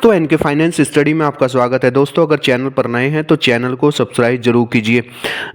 तो N K finance study में आपका स्वागत है दोस्तों। अगर चैनल पर नए हैं तो चैनल को सब्सक्राइब जरूर कीजिए।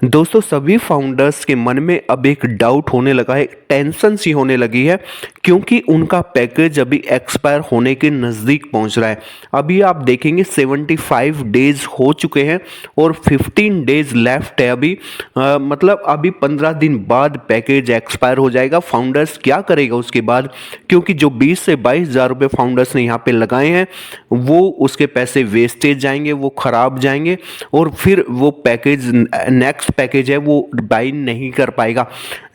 दोस्तों, सभी फाउंडर्स के मन में अब एक डाउट होने लगा है, टेंशन सी होने लगी है, क्योंकि उनका पैकेज अभी एक्सपायर होने के नज़दीक पहुंच रहा है। अभी आप देखेंगे 75 डेज हो चुके हैं और 15 डेज लेफ्ट है अभी। मतलब अभी 15 दिन बाद पैकेज एक्सपायर हो जाएगा। फाउंडर्स क्या करेगा उसके बाद, क्योंकि जो 20 से 22 हज़ार रुपये फाउंडर्स ने यहाँ पे लगाए हैं वो उसके पैसे वेस्टेज जाएंगे, वो खराब जाएंगे और फिर वो पैकेज नेक्स्ट पैकेज है वो बाई नहीं कर पाएगा।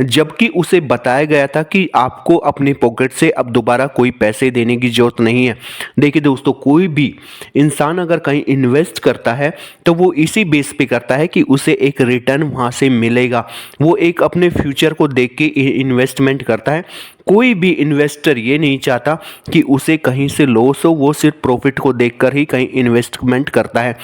जबकि उसे बताया गया था कि आपको अपनी पॉकेट से अब दोबारा कोई पैसे देने की जरूरत नहीं है। देखिए दोस्तों, कोई भी इंसान अगर कहीं इन्वेस्ट करता है तो वो इसी बेस पे करता है कि उसे एक रिटर्न वहाँ से मिलेगा। वो एक अपने फ्यूचर को देख के इन्वेस्टमेंट करता है। कोई भी इन्वेस्टर ये नहीं चाहता कि उसे कहीं से लॉस हो, वो सिर्फ प्रॉफिट को देखकर ही कहीं इन्वेस्टमेंट करता है।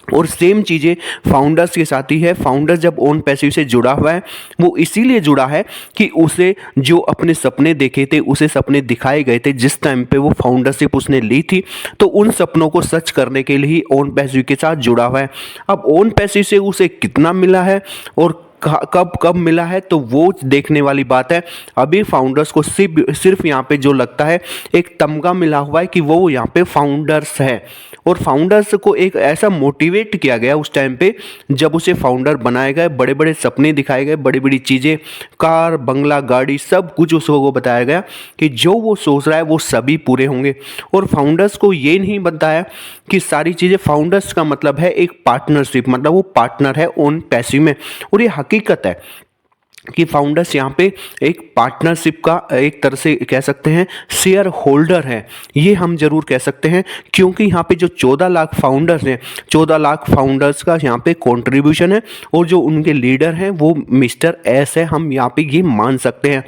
और सेम चीज़ें फाउंडर्स के साथ ही है। फाउंडर जब ओन पैसिव से जुड़ा हुआ है वो इसीलिए जुड़ा है कि उसे जो अपने सपने देखे थे, उसे सपने दिखाए गए थे जिस टाइम पे वो फाउंडरशिप उसने ली थी, तो उन सपनों को सच करने के लिए ही ओन पैसिव के साथ जुड़ा हुआ है। अब ओन पैसिव से उसे कितना मिला है और कब कब मिला है तो वो देखने वाली बात है। अभी फाउंडर्स को सिर्फ यहाँ पे जो लगता है एक तमगा मिला हुआ है कि वो यहाँ पे फाउंडर्स है, और फाउंडर्स को एक ऐसा मोटिवेट किया गया उस टाइम पे जब उसे फाउंडर बनाया गया। बड़े बड़े सपने दिखाए गए, बड़ी बड़ी चीज़ें, कार, बंगला, गाड़ी, सब कुछ उसको बताया गया कि जो वो सोच रहा है वो सभी पूरे होंगे। और फाउंडर्स को ये नहीं बताया कि सारी चीज़ें, फाउंडर्स का मतलब है एक पार्टनरशिप, मतलब वो पार्टनर है ओन पैसिव में। और ये हकीकत है कि फाउंडर्स यहाँ पे एक पार्टनरशिप का एक तरह से कह सकते हैं शेयर होल्डर है, ये हम जरूर कह सकते हैं। क्योंकि यहाँ पे जो 14 लाख फाउंडर्स हैं, 14 लाख फाउंडर्स का यहाँ पे कंट्रीब्यूशन है और जो उनके लीडर हैं वो मिस्टर एस है, हम यहाँ पे ये मान सकते हैं।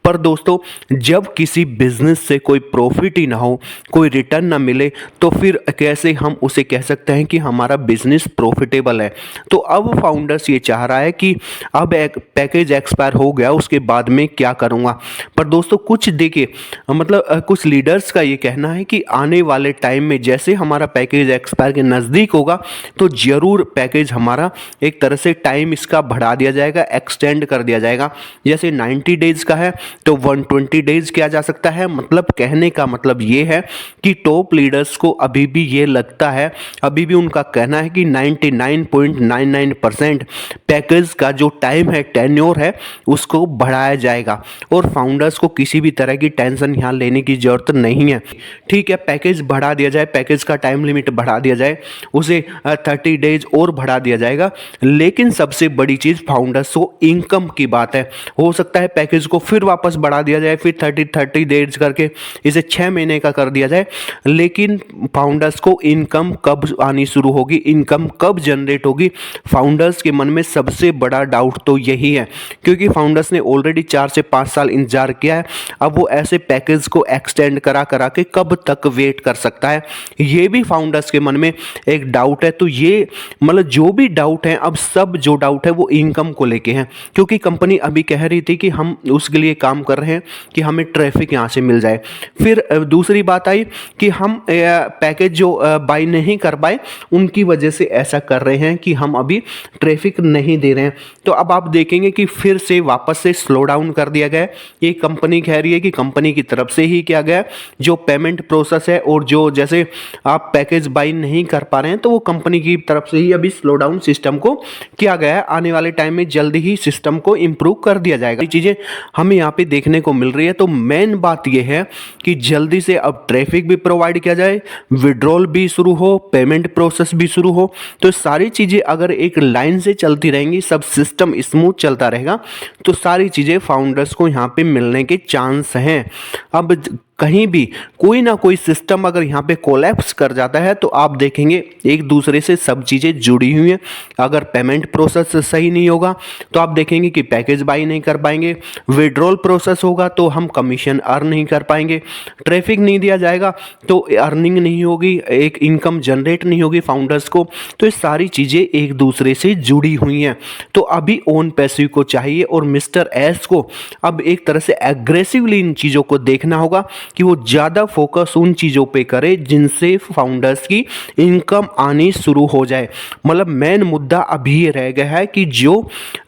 पर दोस्तों, जब किसी बिजनेस से कोई प्रॉफिट ही ना हो, कोई रिटर्न ना मिले, तो फिर कैसे हम उसे कह सकते हैं कि हमारा बिजनेस प्रॉफिटेबल है। तो अब फाउंडर्स ये चाह रहा है कि अब एक पैकेज एक्सपायर हो गया, उसके बाद में क्या करूँगा। पर दोस्तों कुछ देखिए, मतलब कुछ लीडर्स का ये कहना है कि आने वाले टाइम में जैसे हमारा पैकेज एक्सपायर के नज़दीक होगा तो ज़रूर पैकेज हमारा एक तरह से टाइम इसका बढ़ा दिया जाएगा, एक्सटेंड कर दिया जाएगा। जैसे 90 डेज़ का है तो 120 डेज किया जा सकता है। मतलब कहने का मतलब ये है कि टॉप लीडर्स को अभी भी ये लगता है, अभी भी उनका कहना है कि 99.99% पैकेज का जो टाइम है, टेन्योर है, उसको बढ़ाया जाएगा। और फाउंडर्स को किसी भी तरह की टेंशन यहाँ लेने की जरूरत नहीं है। ठीक है, पैकेज बढ़ा दिया जाए, पैकेज का टाइम लिमिट बढ़ा दिया जाए, उसे 30 डेज और बढ़ा दिया जाएगा। लेकिन सबसे बड़ी चीज़ फाउंडर्स को इनकम की बात है। हो सकता है पैकेज को फिर वापस बढ़ा दिया जाए, फिर 30 डेज करके इसे 6 महीने का कर दिया जाए, लेकिन फाउंडर्स को इनकम कब आनी शुरू होगी, इनकम कब जनरेट होगी, फाउंडर्स के मन में सबसे बड़ा डाउट तो यही है। क्योंकि फाउंडर्स ने ऑलरेडी 4 से 5 साल इंतजार किया है। अब वो ऐसे पैकेज को एक्सटेंड करा करा के कब तक वेट कर सकता है, ये भी फाउंडर्स के मन में एक डाउट है। तो ये मतलब जो भी डाउट है, अब सब जो डाउट है वो इनकम को लेके हैं। क्योंकि कंपनी अभी कह रही थी कि हम उसके लिए काम कर रहे हैं कि हमें ट्रैफिक यहाँ से मिल जाए। फिर दूसरी बात आई कि हम पैकेज जो बाई नहीं कर पाए उनकी वजह से ऐसा कर रहे हैं कि हम अभी ट्रैफिक नहीं दे रहे हैं। तो अब आप देखेंगे कि फिर से वापस से स्लो डाउन कर दिया गया है। ये कंपनी कह रही है कि कंपनी की तरफ से ही किया गया जो पेमेंट प्रोसेस है, और जो जैसे आप पैकेज बाई नहीं कर पा रहे हैं तो वो कंपनी की तरफ से ही अभी स्लो डाउन सिस्टम को किया गया है। आने वाले टाइम में जल्दी ही सिस्टम को इम्प्रूव कर दिया जाएगा। ये चीज़ें हमें यहाँ पे देखने को मिल रही है। तो मेन बात यह है कि जल्दी से अब ट्रैफिक भी प्रोवाइड किया जाए, विड्रॉल भी शुरू हो, पेमेंट प्रोसेस भी शुरू हो। तो सारी चीज़ें अगर एक लाइन से चलती रहेंगी, सब सिस्टम स्मूथ चलता रहेगा, तो सारी चीज़ें फाउंडर्स को यहाँ पे मिलने के चांस हैं। अब कहीं भी कोई ना कोई सिस्टम अगर यहाँ पे कोलैप्स कर जाता है तो आप देखेंगे एक दूसरे से सब चीज़ें जुड़ी हुई हैं। अगर पेमेंट प्रोसेस सही नहीं होगा तो आप देखेंगे कि पैकेज बाई नहीं कर पाएंगे, विड्रॉल प्रोसेस होगा तो हम कमीशन अर्न नहीं कर पाएंगे, ट्रैफिक नहीं दिया जाएगा तो अर्निंग नहीं होगी, एक इनकम जनरेट नहीं होगी फाउंडर्स को। तो ये सारी चीज़ें एक दूसरे से जुड़ी हुई हैं। तो अभी ओन पैसिव को चाहिए और मिस्टर एस को अब एक तरह से एग्रेसिवली इन चीज़ों को देखना होगा कि वो ज़्यादा फोकस उन चीज़ों पे करे जिनसे फाउंडर्स की इनकम आनी शुरू हो जाए। मतलब मेन मुद्दा अभी ये रह गया है कि जो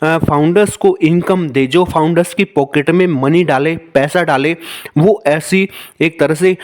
फाउंडर्स को इनकम दे, जो फाउंडर्स की पॉकेट में मनी डाले, पैसा डाले, वो ऐसी एक तरह से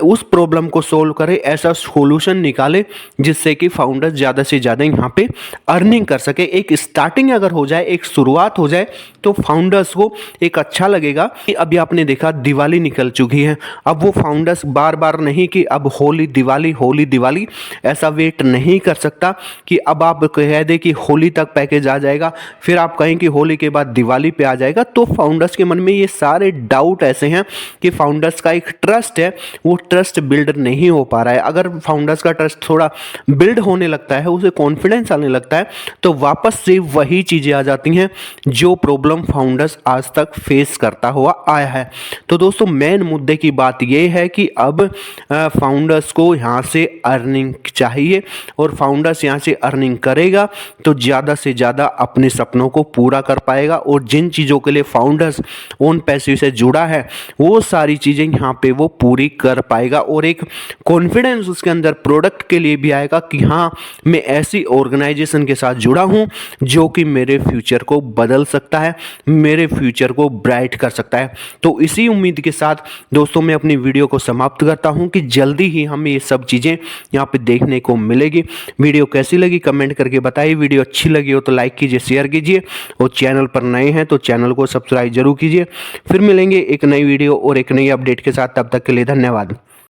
उस प्रॉब्लम को सोल्व करे, ऐसा सॉल्यूशन निकाले जिससे कि फाउंडर्स ज़्यादा से ज़्यादा यहाँ पे अर्निंग कर सके। एक स्टार्टिंग अगर हो जाए, एक शुरुआत हो जाए, तो फाउंडर्स को एक अच्छा लगेगा कि अभी आपने देखा दिवाली निकल चुकी है, अब वो फाउंडर्स बार बार नहीं कि अब होली दिवाली ऐसा वेट नहीं कर सकता कि अब आप कह दे कि होली तक पैकेज आ जाएगा, फिर आप कहें कि होली के बाद दिवाली पे आ जाएगा। तो फाउंडर्स के मन में ये सारे डाउट ऐसे हैं कि फाउंडर्स का एक ट्रस्ट है, वो ट्रस्ट बिल्ड नहीं हो पा रहा है। अगर फाउंडर्स का ट्रस्ट थोड़ा बिल्ड होने लगता है, उसे कॉन्फिडेंस आने लगता है, तो वापस से वही चीज़ें आ जाती हैं जो प्रॉब्लम फाउंडर्स आज तक फेस करता हुआ आया है। तो दोस्तों मेन मुद्दे की बात यह है कि अब फाउंडर्स को यहाँ से अर्निंग चाहिए, और फाउंडर्स यहाँ से अर्निंग करेगा तो ज़्यादा से ज़्यादा अपने सपनों को पूरा कर पाएगा, और जिन चीज़ों के लिए फाउंडर्स ओन पैसे से जुड़ा है वो सारी चीज़ें यहाँ पे वो पूरी कर पाएगा, और एक कॉन्फिडेंस उसके अंदर प्रोडक्ट के लिए भी आएगा कि हाँ मैं ऐसी ऑर्गेनाइजेशन के साथ जुड़ा हूँ जो कि मेरे फ्यूचर को बदल सकता है, मेरे फ्यूचर को ब्राइट कर सकता है। तो इसी उम्मीद के साथ दोस्तों मैं अपनी वीडियो को समाप्त करता हूँ कि जल्दी ही हमें ये सब चीज़ें यहाँ पे देखने को मिलेगी। वीडियो कैसी लगी कमेंट करके बताइए, वीडियो अच्छी लगी हो तो लाइक कीजिए, शेयर कीजिए, और चैनल पर नए हैं तो चैनल को सब्सक्राइब जरूर कीजिए। फिर मिलेंगे एक नई वीडियो और एक नई अपडेट के साथ, तब तक के लिए धन्यवाद।